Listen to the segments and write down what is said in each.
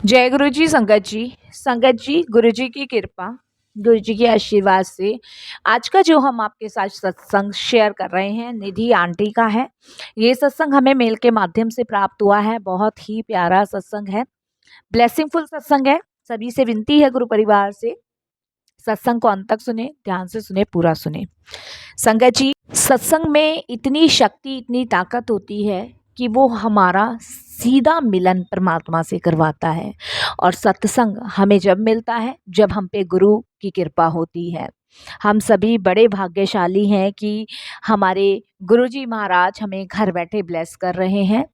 जय गुरु जी। संगत जी, गुरु जी की कृपा, गुरु जी के आशीर्वाद से आज का जो हम आपके साथ सत्संग शेयर कर रहे हैं निधि आंटी का है। ये सत्संग हमें मेल के माध्यम से प्राप्त हुआ है। बहुत ही प्यारा सत्संग है, ब्लेसिंगफुल सत्संग है। सभी से विनती है गुरु परिवार से सत्संग को अंत तक सुने, ध्यान से सुने, पूरा सुने। संगत जी, सत्संग में इतनी शक्ति, इतनी ताकत होती है कि वो हमारा सीधा मिलन परमात्मा से करवाता है। और सत्संग हमें जब मिलता है जब हम पे गुरु की कृपा होती है। हम सभी बड़े भाग्यशाली हैं कि हमारे गुरुजी महाराज हमें घर बैठे ब्लेस कर रहे हैं।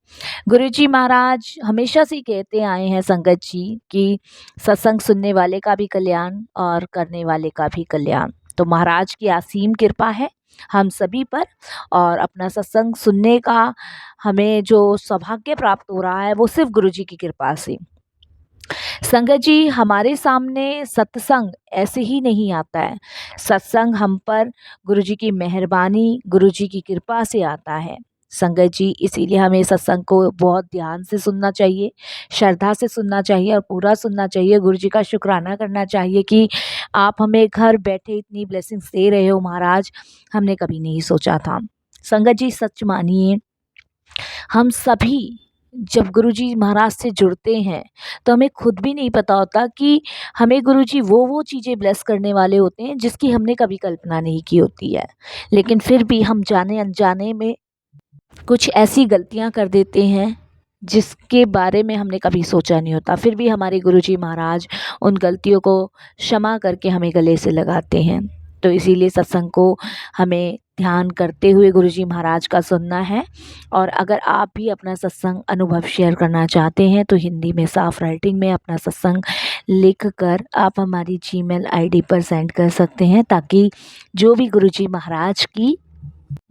गुरुजी महाराज हमेशा से कहते आए हैं संगत जी कि सत्संग सुनने वाले का भी कल्याण और करने वाले का भी कल्याण। तो महाराज की असीम कृपा है हम सभी पर, और अपना सत्संग सुनने का हमें जो सौभाग्य प्राप्त हो रहा है वो सिर्फ गुरुजी की कृपा से। संगत जी, हमारे सामने सत्संग ऐसे ही नहीं आता है। सत्संग हम पर गुरुजी की मेहरबानी, गुरुजी की कृपा से आता है। संगत जी, इसीलिए हमें सत्संग को बहुत ध्यान से सुनना चाहिए, श्रद्धा से सुनना चाहिए और पूरा सुनना चाहिए। गुरुजी का शुक्राना करना चाहिए कि आप हमें घर बैठे इतनी ब्लेसिंग्स दे रहे हो महाराज, हमने कभी नहीं सोचा था। संगत जी, सच मानिए, हम सभी जब गुरुजी महाराज से जुड़ते हैं तो हमें खुद भी नहीं पता होता कि हमें गुरुजी वो चीज़ें ब्लेस करने वाले होते हैं जिसकी हमने कभी कल्पना नहीं की होती है। लेकिन फिर भी हम जाने अनजाने में कुछ ऐसी गलतियां कर देते हैं जिसके बारे में हमने कभी सोचा नहीं होता। फिर भी हमारे गुरुजी महाराज उन गलतियों को क्षमा करके हमें गले से लगाते हैं। तो इसीलिए सत्संग को हमें ध्यान करते हुए गुरुजी महाराज का सुनना है। और अगर आप भी अपना सत्संग अनुभव शेयर करना चाहते हैं तो हिंदी में साफ राइटिंग में अपना सत्संग लिख कर आप हमारी जीमेल आईडी पर सेंड कर सकते हैं, ताकि जो भी गुरुजी महाराज की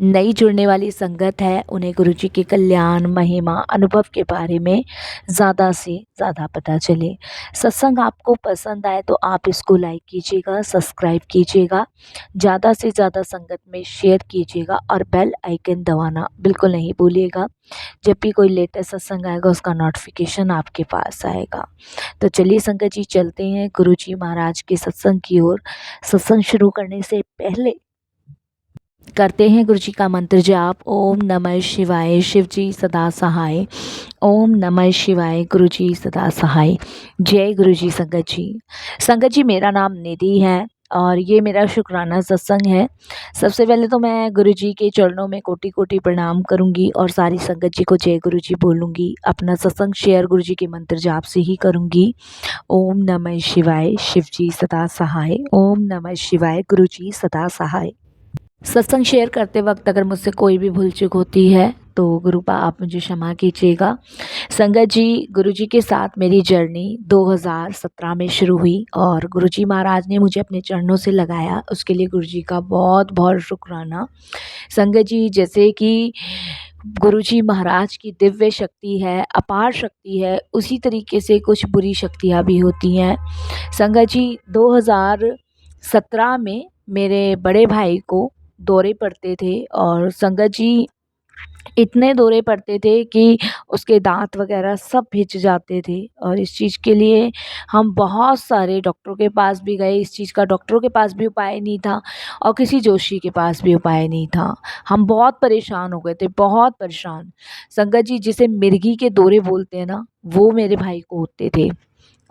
नई जुड़ने वाली संगत है उन्हें गुरुजी के कल्याण, महिमा, अनुभव के बारे में ज़्यादा से ज़्यादा पता चले। सत्संग आपको पसंद आए तो आप इसको लाइक कीजिएगा, सब्सक्राइब कीजिएगा, ज़्यादा से ज़्यादा संगत में शेयर कीजिएगा और बेल आइकन दबाना बिल्कुल नहीं भूलिएगा। जब भी कोई लेटेस्ट सत्संग आएगा उसका नोटिफिकेशन आपके पास आएगा। तो चलिए संगत जी, चलते हैं गुरुजी महाराज के सत्संग की ओर। सत्संग शुरू करने से पहले करते हैं गुरु जी का मंत्र जाप। ओम नमः शिवाय, शिव जी सदा सहाय। ओम नमः शिवाय, गुरु जी सदा सहाय। जय गुरु जी। संगत जी, मेरा नाम निधि है और ये मेरा शुक्राना सत्संग है। सबसे पहले तो मैं गुरु जी के चरणों में कोटि कोटि प्रणाम करूंगी और सारी संगत जी को जय गुरु जी बोलूंगी। अपना सत्संग शेयर गुरु जी के मंत्र जाप से ही करूंगी। ओम नमः शिवाय, शिव जी सदा सहाय। ओम नमः शिवाय, गुरु जी सदा सहाय। सत्संग शेयर करते वक्त अगर मुझसे कोई भी भूल चूक होती है तो गुरुपा आप मुझे क्षमा कीजिएगा। संगत जी, गुरुजी के साथ मेरी जर्नी 2017 में शुरू हुई और गुरुजी महाराज ने मुझे अपने चरणों से लगाया, उसके लिए गुरुजी का बहुत बहुत शुक्राना। संगत जी, जैसे कि गुरुजी महाराज की दिव्य शक्ति है, अपार शक्ति है, उसी तरीके से कुछ बुरी शक्तियाँ भी होती हैं। संगत जी, 2017 में मेरे बड़े भाई को दौरे पड़ते थे और संगत जी इतने दौरे पड़ते थे कि उसके दांत वगैरह सब भिज जाते थे। और इस चीज़ के लिए हम बहुत सारे डॉक्टरों के पास भी गए, इस चीज़ का डॉक्टरों के पास भी उपाय नहीं था और किसी जोशी के पास भी उपाय नहीं था। हम बहुत परेशान हो गए थे, बहुत परेशान। संगत जी, जिसे मिर्गी के दौरे बोलते हैं ना, वो मेरे भाई को होते थे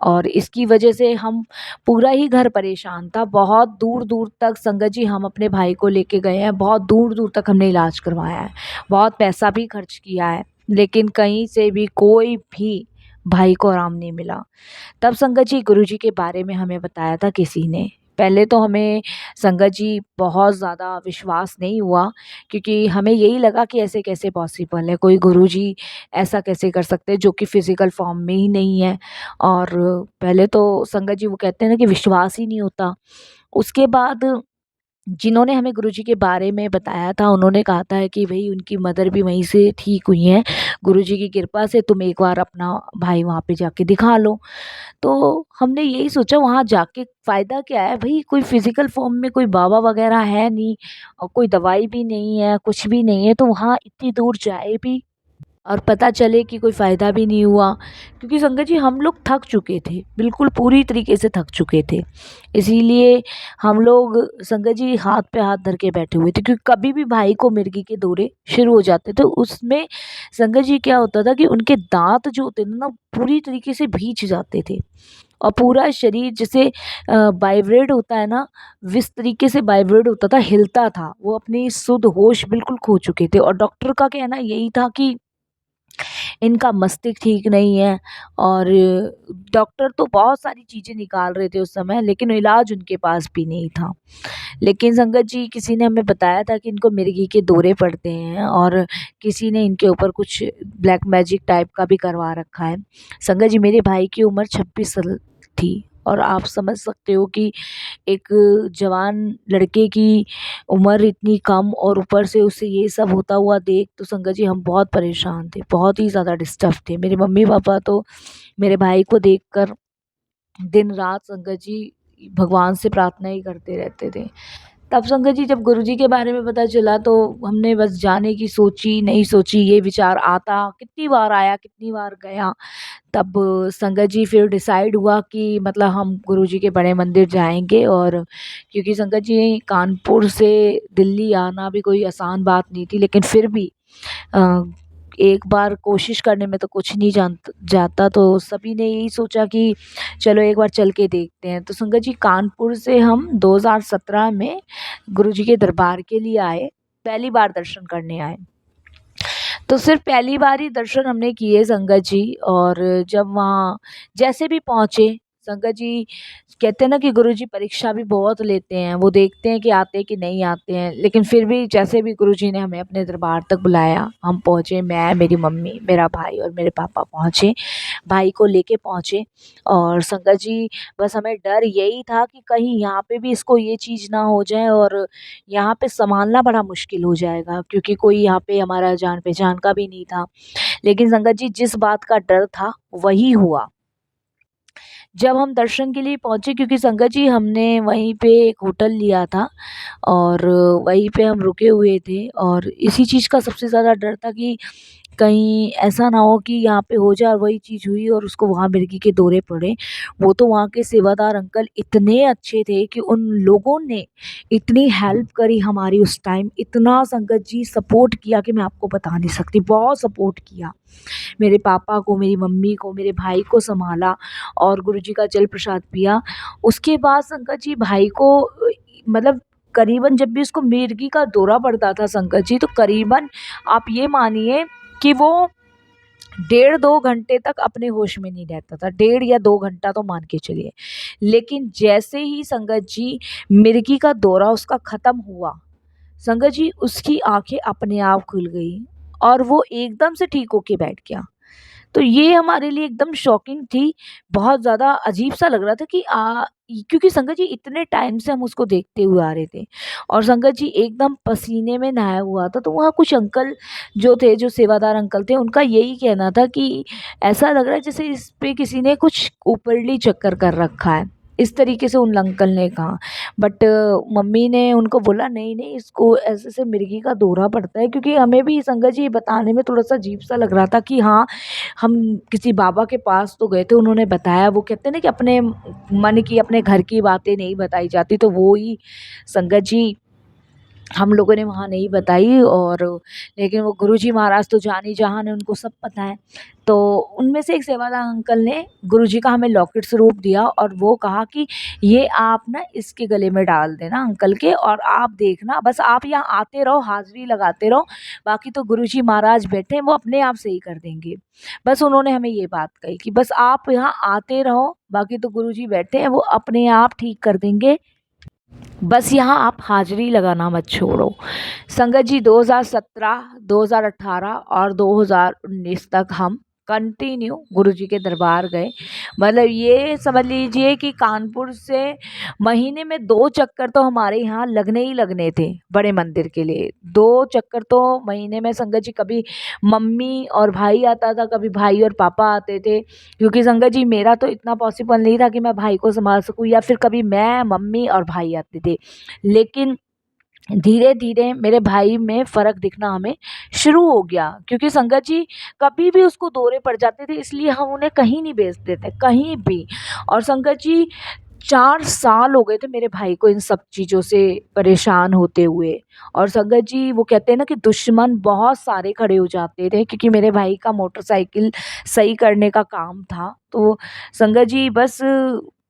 और इसकी वजह से हम पूरा ही घर परेशान था। बहुत दूर दूर तक संगत जी हम अपने भाई को लेके गए हैं, बहुत दूर दूर तक हमने इलाज करवाया है, बहुत पैसा भी खर्च किया है, लेकिन कहीं से भी कोई भी भाई को आराम नहीं मिला। तब संगत जी गुरुजी के बारे में हमें बताया था किसी ने। पहले तो हमें संगत जी बहुत ज़्यादा विश्वास नहीं हुआ, क्योंकि हमें यही लगा कि ऐसे कैसे पॉसिबल है, कोई गुरुजी ऐसा कैसे कर सकते हैं जो कि फ़िज़िकल फॉर्म में ही नहीं है। और पहले तो संगत जी वो कहते हैं ना कि विश्वास ही नहीं होता। उसके बाद जिन्होंने हमें गुरुजी के बारे में बताया था उन्होंने कहा था कि भई उनकी मदर भी वहीं से ठीक हुई हैं, गुरुजी की कृपा से तुम एक बार अपना भाई वहाँ पे जाके दिखा लो। तो हमने यही सोचा वहाँ जाके फ़ायदा क्या है भई, कोई फ़िज़िकल फ़ॉर्म में कोई बाबा वग़ैरह है नहीं और कोई दवाई भी नहीं है, कुछ भी नहीं है, तो वहाँ इतनी दूर जाए भी और पता चले कि कोई फ़ायदा भी नहीं हुआ, क्योंकि संगत जी हम लोग थक चुके थे, बिल्कुल पूरी तरीके से थक चुके थे। इसीलिए हम लोग संगत जी हाथ पे हाथ धर के बैठे हुए थे, क्योंकि कभी भी भाई को मिर्गी के दौरे शुरू हो जाते थे, उसमें संगत जी क्या होता था कि उनके दांत जो होते थे ना पूरी तरीके से भींच जाते थे, और पूरा शरीर जैसे वाइब्रेट होता है ना, इस तरीके से वाइब्रेट होता था, हिलता था। वो अपनी शुद्ध होश बिल्कुल खो चुके थे, और डॉक्टर का कहना यही था कि इनका मस्तिष्क ठीक नहीं है। और डॉक्टर तो बहुत सारी चीज़ें निकाल रहे थे उस समय, लेकिन इलाज उनके पास भी नहीं था। लेकिन संगत जी किसी ने हमें बताया था कि इनको मिर्गी के दौरे पड़ते हैं, और किसी ने इनके ऊपर कुछ ब्लैक मैजिक टाइप का भी करवा रखा है। संगत जी मेरे भाई की उम्र 26 साल थी, और आप समझ सकते हो कि एक जवान लड़के की उम्र इतनी कम, और ऊपर से उसे ये सब होता हुआ देख, तो संगत जी हम बहुत परेशान थे, बहुत ही ज़्यादा डिस्टर्ब थे। मेरे मम्मी पापा तो मेरे भाई को देखकर दिन रात संगत जी भगवान से प्रार्थना ही करते रहते थे। तब संगत जी जब गुरुजी के बारे में पता चला, तो हमने बस जाने की सोची, नहीं सोची, ये विचार आता, कितनी बार आया, कितनी बार गया। तब संगत जी फिर डिसाइड हुआ कि मतलब हम गुरुजी के बड़े मंदिर जाएंगे। और क्योंकि संगत जी कानपुर से दिल्ली आना भी कोई आसान बात नहीं थी, लेकिन फिर भी अ, एक बार कोशिश करने में तो कुछ नहीं जाता, तो सभी ने यही सोचा कि चलो एक बार चल के देखते हैं। तो संगत जी कानपुर से हम 2017 में गुरुजी के दरबार के लिए आए, पहली बार दर्शन करने आए। तो सिर्फ पहली बार ही दर्शन हमने किए संगत जी। और जब वहाँ जैसे भी पहुँचे, संगत जी कहते हैं ना कि गुरुजी परीक्षा भी बहुत लेते हैं, वो देखते हैं कि आते हैं कि नहीं आते हैं, लेकिन फिर भी जैसे भी गुरुजी ने हमें अपने दरबार तक बुलाया, हम पहुँचे, मैं, मेरी मम्मी, मेरा भाई और मेरे पापा पहुँचे, भाई को लेके पहुँचे। और संगत जी बस हमें डर यही था कि कहीं यहाँ पे भी इसको ये चीज़ ना हो जाए, और यहाँ पे सँभालना बड़ा मुश्किल हो जाएगा, क्योंकि कोई यहाँ पे हमारा जान-पहचान का भी नहीं था। लेकिन संगत जी जिस बात का डर था वही हुआ। जब हम दर्शन के लिए पहुँचे, क्योंकि संगत जी हमने वहीं पे एक होटल लिया था, और वहीं पे हम रुके हुए थे, और इसी चीज़ का सबसे ज़्यादा डर था कि कहीं ऐसा ना हो कि यहाँ पे हो जाए और वही चीज़ हुई और उसको वहाँ मिर्गी के दौरे पड़े। वो तो वहाँ के सेवादार अंकल इतने अच्छे थे कि उन लोगों ने इतनी हेल्प करी हमारी उस टाइम, इतना संगत जी सपोर्ट किया कि मैं आपको बता नहीं सकती, बहुत सपोर्ट किया। मेरे पापा को, मेरी मम्मी को, मेरे भाई को सँभाला, और गुरुजी का जल प्रसाद पिया। उसके बाद संगत जी भाई को मतलब करीबन जब भी उसको मिर्गी का दौरा पड़ता था संगत जी, तो करीबन आप ये मानिए कि वो डेढ़ 2 घंटे तक अपने होश में नहीं रहता था, डेढ़ या 2 घंटा तो मान के चलिए। लेकिन जैसे ही संगत जी मिर्गी का दौरा उसका ख़त्म हुआ, संगत जी उसकी आँखें अपने आप खुल गई, और वो एकदम से ठीक होके बैठ गया। तो ये हमारे लिए एकदम शॉकिंग थी, बहुत ज़्यादा अजीब-सा लग रहा था कि क्योंकि संगत जी इतने टाइम से हम उसको देखते हुए आ रहे थे, और संगत जी एकदम पसीने में नहाया हुआ था। तो वहाँ कुछ अंकल जो थे, जो सेवादार अंकल थे, उनका यही कहना था कि ऐसा लग रहा है जैसे इस पे किसी ने कुछ ऊपरली चक्कर कर रखा है, इस तरीके से उन अंकल ने कहा। बट मम्मी ने उनको बोला नहीं, नहीं, इसको ऐसे-ऐसे मिर्गी का दौरा पड़ता है, क्योंकि हमें भी संगत जी बताने में थोड़ा-सा अजीब-सा लग रहा था कि हाँ, हम किसी बाबा के पास तो गए थे, उन्होंने बताया, वो कहते हैं ना कि अपने मन की, अपने घर की बातें नहीं बताई जाती, तो वो ही संगत जी हम लोगों ने वहाँ नहीं बताई। और लेकिन वो गुरुजी महाराज तो जानी-जहान है, उनको सब पता है। तो उनमें से एक सेवादार अंकल ने गुरुजी का हमें लॉकेट स्वरूप दिया, और वो कहा कि ये आप ना इसके गले में डाल देना अंकल के, और आप देखना, बस आप यहाँ आते रहो, हाज़िरी लगाते रहो, बाकी तो गुरुजी महाराज बैठे हैं, वो अपने आप सही कर देंगे। बस उन्होंने हमें ये बात कही कि बस आप यहाँ आते रहो, बाकी तो गुरुजी बैठे हैं, वो अपने आप ठीक कर देंगे। बस यहाँ आप हाज़िरी लगाना मत छोड़ो। संगत जी 2017, 2018 और 2019 तक हम कंटिन्यू गुरुजी के दरबार गए। मतलब ये समझ लीजिए कि कानपुर से महीने में 2 चक्कर तो हमारे यहाँ लगने ही लगने थे बड़े मंदिर के लिए। 2 चक्कर तो महीने में संगत जी, कभी मम्मी और भाई आता था, कभी भाई और पापा आते थे, क्योंकि संगत जी मेरा तो इतना पॉसिबल नहीं था कि मैं भाई को सँभाल सकूँ, या फिर कभी मैं, मम्मी और भाई आते थे। लेकिन धीरे धीरे मेरे भाई में फ़र्क दिखना हमें शुरू हो गया, क्योंकि संगत जी कभी भी उसको दौरे पड़ जाते थे, इसलिए हम उन्हें कहीं नहीं भेजते थे, कहीं भी। और संगत जी 4 साल हो गए थे मेरे भाई को इन सब चीज़ों से परेशान होते हुए। और संगत जी वो कहते हैं ना कि दुश्मन बहुत सारे खड़े हो जाते थे, क्योंकि मेरे भाई का मोटरसाइकिल सही करने का काम था। तो संगत जी बस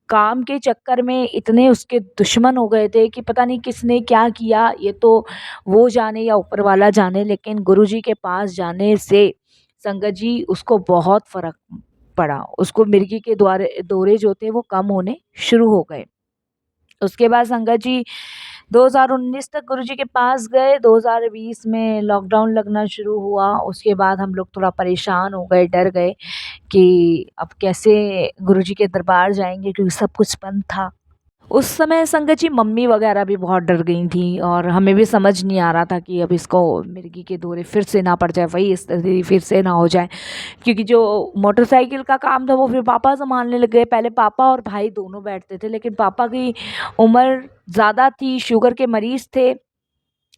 काम के चक्कर में इतने उसके दुश्मन हो गए थे कि पता नहीं किसने क्या किया, ये तो वो जाने या ऊपर वाला जाने, लेकिन गुरुजी के पास जाने से संगत जी उसको बहुत फ़र्क पड़ा। उसको मिर्गी के द्वारे दौरे जो थे वो कम होने शुरू हो गए। उसके बाद संगत जी 2019 तक गुरुजी के पास गए, 2020 में लॉकडाउन लगना शुरू हुआ। उसके बाद हम लोग थोड़ा परेशान हो गए, डर गए कि अब कैसे गुरुजी के दरबार जाएँगे, क्योंकि सब कुछ बंद था। उस समय संगत जी मम्मी वगैरह भी बहुत डर गई थी, और हमें भी समझ नहीं आ रहा था कि अब इसको मिर्गी के दौरे फिर से ना पड़ जाए, वही स्थिति फिर से ना हो जाए। क्योंकि जो मोटरसाइकिल का काम था वो फिर पापा सँभालने लग गए। पहले पापा और भाई दोनों बैठते थे, लेकिन पापा की उम्र ज़्यादा थी, शुगर के मरीज़ थे,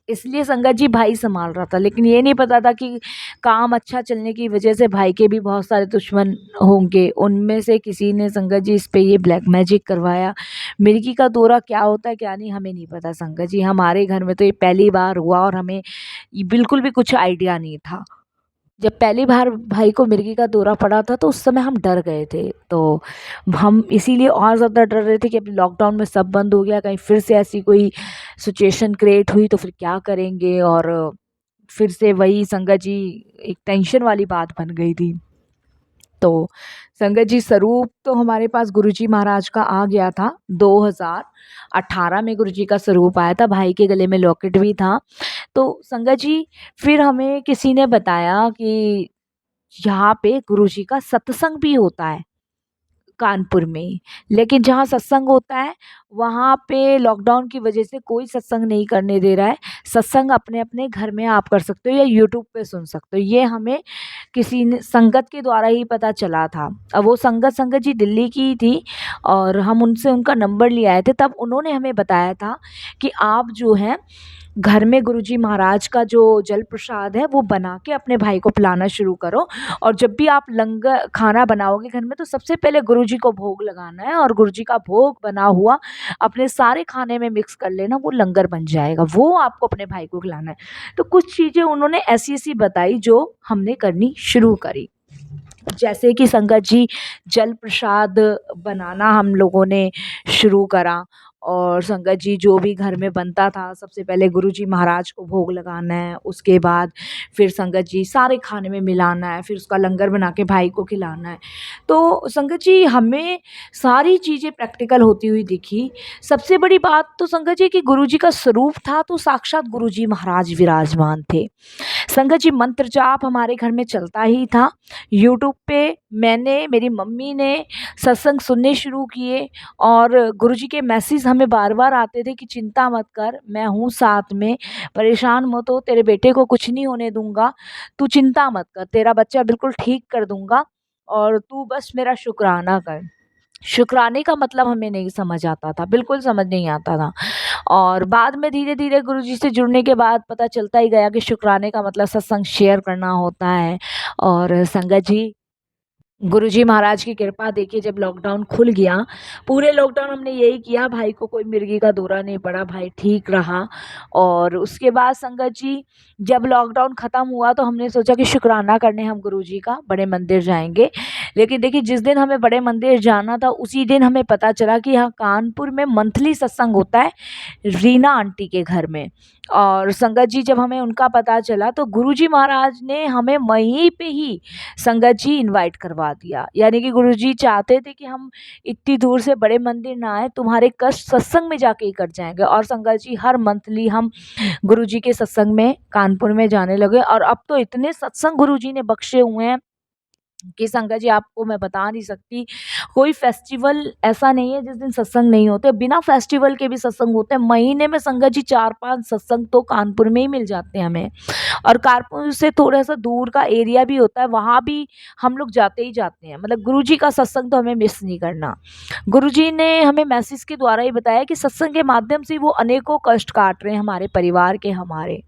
इसलिए संगत जी भाई सँभाल रहा था। लेकिन ये नहीं पता था कि काम अच्छा चलने की वजह से भाई के भी बहुत सारे दुश्मन होंगे। उनमें से किसी ने संगत जी इस पे ये ब्लैक मैजिक करवाया। मिर्गी का दौरा क्या होता है, क्या नहीं, हमें नहीं पता संगत जी। हमारे घर में तो ये पहली बार हुआ, और हमें ये बिल्कुल भी कुछ आइडिया नहीं था। जब पहली बार भाई को मिर्गी का दौरा पड़ा था तो उस समय हम डर गए थे। तो हम इसीलिए और ज़्यादा डर रहे थे कि अभी लॉकडाउन में सब बंद हो गया, कहीं फिर से ऐसी कोई सिचुएशन क्रिएट हुई तो फिर क्या करेंगे। और फिर से वही संगत जी एक टेंशन वाली बात बन गई थी। तो संगत जी स्वरूप तो हमारे पास गुरुजी महाराज का आ गया था। 2018 में गुरुजी का स्वरूप आया था, भाई के गले में लॉकेट भी था। तो संगत जी फिर हमें किसी ने बताया कि यहाँ पे गुरुजी का सत्संग भी होता है कानपुर में ही। लेकिन जहाँ सत्संग होता है वहाँ पे लॉकडाउन की वजह से कोई सत्संग नहीं करने दे रहा है। सत्संग अपने-अपने घर में आप कर सकते हो या यूट्यूब पे सुन सकते हो। ये हमें किसी ने संगत के द्वारा ही पता चला था। अब वो संगत जी दिल्ली की ही थी, और हम उनसे उनका नंबर लिए आए थे। तब उन्होंने हमें बताया था कि आप जो है घर में गुरुजी महाराज का जो जल प्रसाद है वो बना के अपने भाई को पिलाना शुरू करो। और जब भी आप लंगर खाना बनाओगे घर में तो सबसे पहले गुरुजी को भोग लगाना है, और गुरुजी का भोग बना हुआ अपने सारे खाने में मिक्स कर लेना, वो लंगर बन जाएगा, वो आपको अपने भाई को खिलाना है। तो कुछ चीज़ें उन्होंने ऐसी-ऐसी बताई जो हमने करनी शुरू करी। जैसे कि संगत जी जल प्रसाद बनाना हम लोगों ने शुरू करा, और संगत जी जो भी घर में बनता था सबसे पहले गुरुजी महाराज को भोग लगाना है, उसके बाद फिर संगत जी सारे खाने में मिलाना है, फिर उसका लंगर बना के भाई को खिलाना है। तो संगत जी हमें सारी चीज़ें प्रैक्टिकल होती हुई दिखी। सबसे बड़ी बात तो संगत जी कि गुरुजी का स्वरूप था तो साक्षात गुरुजी महाराज विराजमान थे। संगत जी मंत्र जाप हमारे घर में चलता ही था। यूट्यूब पे मैंने, मेरी मम्मी ने सत्संग सुनने शुरू किए, और गुरुजी के मैसेज हमें बार-बार आते थे कि चिंता मत कर, मैं हूँ साथ में, परेशान मत हो, तेरे बेटे को कुछ नहीं होने दूँगा, तू चिंता मत कर, तेरा बच्चा बिल्कुल ठीक कर दूँगा, और तू बस मेरा शुकराना कर। शुक्राने का मतलब हमें नहीं समझ आता था, बिल्कुल समझ नहीं आता था। और बाद में धीरे-धीरे गुरुजी से जुड़ने के बाद पता चलता ही गया कि शुक्राने का मतलब सत्संग शेयर करना होता है। और संगत जी गुरुजी महाराज की कृपा देखिए, जब लॉकडाउन खुल गया, पूरे लॉकडाउन हमने यही किया, भाई को कोई मिर्गी का दौरा नहीं पड़ा, भाई ठीक रहा। और उसके बाद संगत जी जब लॉकडाउन ख़त्म हुआ तो हमने सोचा कि शुक्राना करने हम गुरुजी का बड़े मंदिर जाएँगे। लेकिन देखिए जिस दिन हमें बड़े मंदिर जाना था उसी दिन हमें पता चला कि यहाँ कानपुर में मंथली सत्संग होता है रीना आंटी के घर में। और संगत जी जब हमें उनका पता चला तो गुरुजी महाराज ने हमें वहीं पे ही संगत जी इनवाइट करवा दिया। यानी कि गुरुजी चाहते थे कि हम इतनी दूर से बड़े मंदिर ना आए, तुम्हारे कष्ट सत्संग में जाके ही कट जाएँगे। और संगत जी हर मंथली हम गुरुजी के सत्संग में कानपुर में जाने लगे, और अब तो इतने सत्संग गुरुजी ने बख्शे हुए हैं कि संगत जी आपको मैं बता नहीं सकती, कोई फेस्टिवल ऐसा नहीं है जिस दिन सत्संग नहीं होते। बिना फेस्टिवल के भी सत्संग होते हैं। महीने में संगत जी 4-5 सत्संग तो कानपुर में ही मिल जाते हैं हमें। और कानपुर से थोड़ा-सा दूर का एरिया भी होता है, वहाँ भी हम लोग जाते ही जाते हैं। मतलब गुरुजी का सत्संग तो हमें मिस नहीं करना। गुरुजी ने हमें मैसेज के द्वारा ही बताया कि सत्संग के माध्यम से वो अनेकों कष्ट काट रहे हैं हमारे परिवार के, हमारे।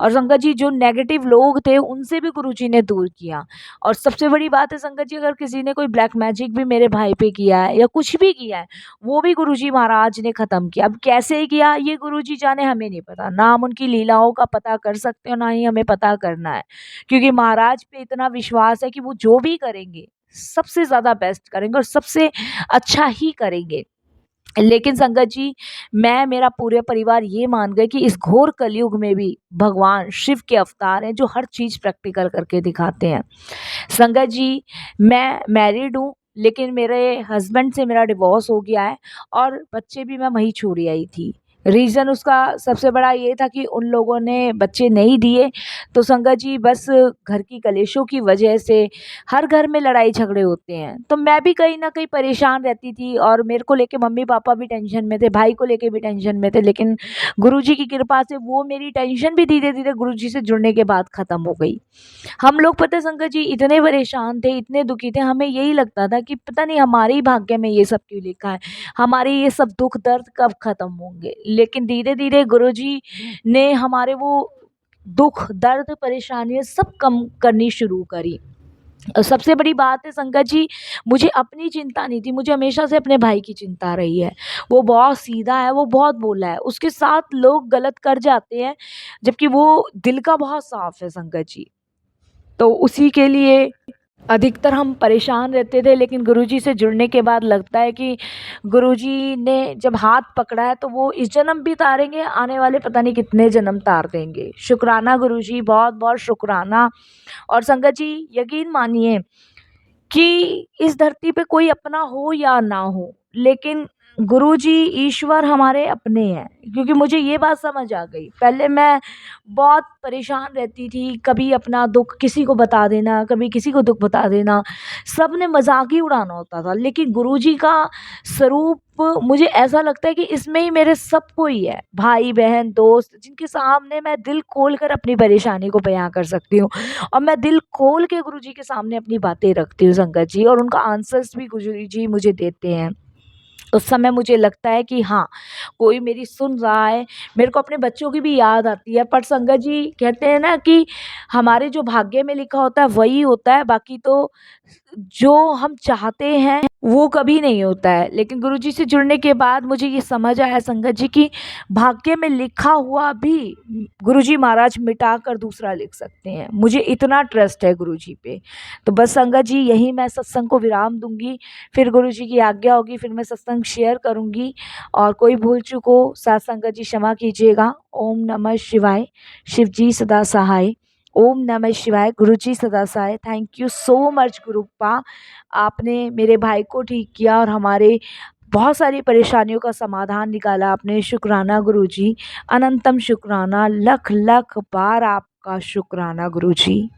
और संगत जी जो नेगेटिव लोग थे उनसे भी गुरुजी ने दूर किया। और सबसे बड़ी बात है संगत जी, अगर किसी ने कोई ब्लैक मैजिक भी मेरे भाई पे किया है या कुछ भी किया है, वो भी गुरुजी महाराज ने ख़त्म किया। अब कैसे किया ये गुरुजी जाने, हमें नहीं पता। ना हम उनकी लीलाओं का पता कर सकते हैं और ना ही हमें पता करना है। क्योंकि महाराज पे इतना विश्वास है कि वो जो भी करेंगे, सबसे ज़्यादा बेस्ट करेंगे और सबसे अच्छा ही करेंगे। लेकिन संगत जी, मैं, मेरा पूरे परिवार ये मान गए कि इस घोर कलयुग में भी भगवान शिव के अवतार हैं जो हर चीज़ प्रैक्टिकल करके दिखाते हैं। संगत जी, मैं मैरिड हूँ, लेकिन मेरे हस्बैंड से मेरा डिवोर्स हो गया है और बच्चे भी मैं वहीं छोड़ आई थी। रीज़न उसका सबसे बड़ा ये था कि उन लोगों ने बच्चे नहीं दिए। तो संगत जी बस घर की कलेशों की वजह से हर घर में लड़ाई झगड़े होते हैं। तो मैं भी कहीं न कहीं परेशान रहती थी और मेरे को लेके मम्मी-पापा भी टेंशन में थे, भाई को लेके भी टेंशन में थे। लेकिन गुरुजी की कृपा से वो मेरी टेंशन भी धीरे-धीरे गुरुजी से जुड़ने के बाद ख़त्म हो गई। हम लोग पता है संगत जी इतने परेशान थे, इतने दुखी थे, हमें यही लगता था कि पता नहीं हमारे ही भाग्य में ये सब क्यों लिखा है, हमारे ये सब दुख दर्द कब खत्म होंगे। लेकिन धीरे धीरे गुरुजी ने हमारे वो दुख दर्द परेशानियां सब कम करनी शुरू करी। और सबसे बड़ी बात है संगत जी, मुझे अपनी चिंता नहीं थी, मुझे हमेशा से अपने भाई की चिंता रही है। वो बहुत सीधा है, वो बहुत भोला है, उसके साथ लोग गलत कर जाते हैं, जबकि वो दिल का बहुत साफ है संगत जी। तो उसी के लिए अधिकतर हम परेशान रहते थे। लेकिन गुरुजी से जुड़ने के बाद लगता है कि गुरुजी ने जब हाथ पकड़ा है तो वो इस जन्म भी तारेंगे, आने वाले पता नहीं कितने जन्म तार देंगे। शुक्राना गुरुजी, बहुत बहुत शुक्राना। और संगत जी यकीन मानिए कि इस धरती पे कोई अपना हो या ना हो, लेकिन गुरुजी ईश्वर हमारे अपने हैं। क्योंकि मुझे ये बात समझ आ गई। पहले मैं बहुत परेशान रहती थी, कभी अपना दुख किसी को बता देना, कभी किसी को दुख बता देना, सबने मजाक ही उड़ाना होता था। लेकिन गुरुजी का स्वरूप मुझे ऐसा लगता है कि इसमें ही मेरे सब कोई है, भाई बहन दोस्त, जिनके सामने मैं दिल खोल कर अपनी परेशानी को बयां कर सकती हूँ। और मैं दिल खोल के गुरुजी के सामने अपनी बातें रखती हूँ संगत जी, और उनका आंसर्स भी गुरुजी मुझे देते हैं। उस समय मुझे लगता है कि हाँ, कोई मेरी सुन रहा है। मेरे को अपने बच्चों की भी याद आती है। पर संगत जी कहते हैं ना कि हमारे जो भाग्य में लिखा होता है वही होता है, बाकी तो जो हम चाहते हैं वो कभी नहीं होता है। लेकिन गुरुजी से जुड़ने के बाद मुझे ये समझ आया संगत जी कि भाग्य में लिखा हुआ भी गुरुजी महाराज मिटा कर दूसरा लिख सकते हैं। मुझे इतना ट्रस्ट है गुरुजी पे। तो बस संगत जी यही मैं सत्संग को विराम दूंगी। फिर गुरुजी की आज्ञा होगी, फिर मैं सत्संग शेयर करूंगी। और कोई भूल चूक हो साथ संगत जी क्षमा कीजिएगा। ओम नमः शिवाय। शिव जी सदा सहाय। ओम नमः शिवाय। गुरु जी सदा सहाय। थैंक यू सो मच गुरुप्पा, आपने मेरे भाई को ठीक किया और हमारे बहुत सारी परेशानियों का समाधान निकाला आपने। शुक्राना गुरु जी, अनंतम शुक्राना, लख लख बार आपका शुक्राना गुरु जी।